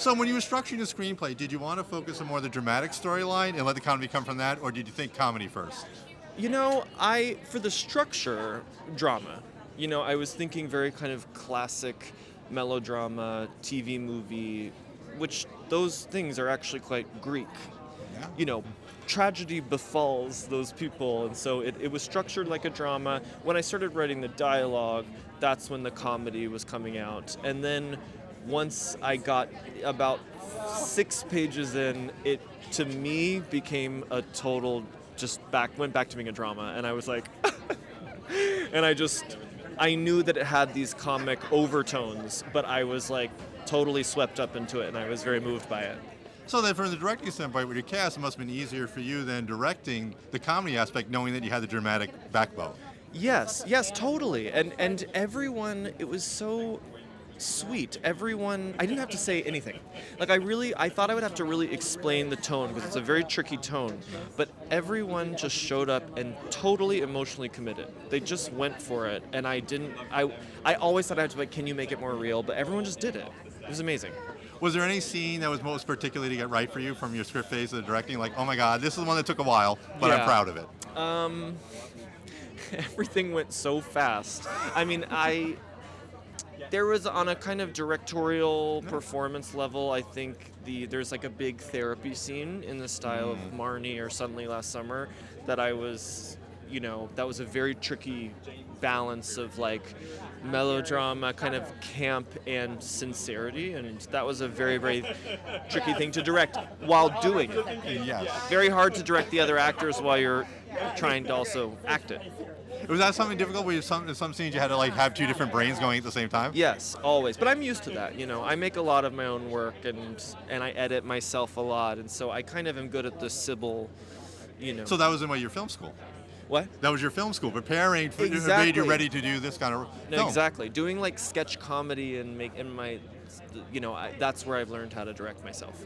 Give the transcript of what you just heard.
So when you were structuring the screenplay, did you want to focus on more the dramatic storyline and let the comedy come from that, or did you think comedy first? For the structure, drama. I was thinking very kind of classic melodrama, TV movie, which those things are actually quite Greek. Yeah. Tragedy befalls those people, and so it was structured like a drama. When I started writing the dialogue, that's when the comedy was coming out. And then once I got about 6 pages in, it to me became a total went back to being a drama, and I was like, and I knew that it had these comic overtones, but I was like totally swept up into it, and I was very moved by it. So then from the directing standpoint with your cast, it must have been easier for you than directing the comedy aspect, knowing that you had the dramatic backbone. Yes, totally. And everyone, it was so sweet. Everyone, I didn't have to say anything. Like I thought I would have to really explain the tone because it's a very tricky tone. But everyone just showed up and totally emotionally committed. They just went for it. And I always thought I had to be like, can you make it more real? But everyone just did it. It was amazing. Was there any scene that was most particularly to get right for you from your script phase of the directing? Like, oh my God, this is the one that took a while, but I'm proud of it. Everything went so fast. There was on a kind of directorial performance level, I think there's like a big therapy scene in the style of Marnie or Suddenly Last Summer that I was, that was a very tricky balance of like melodrama, kind of camp and sincerity, and that was a very, very tricky thing to direct while doing it. Yes. Very hard to direct the other actors while you're trying to also act it. Was that something difficult where some scenes you had to like have two different brains going at the same time? Yes, always. But I'm used to that, I make a lot of my own work and I edit myself a lot, and so I kind of am good at the Sybil, So that was in your film school? What? That was your film school, preparing for Exactly. made you ready to do this kind of film. Exactly. Doing like sketch comedy and that's where I've learned how to direct myself.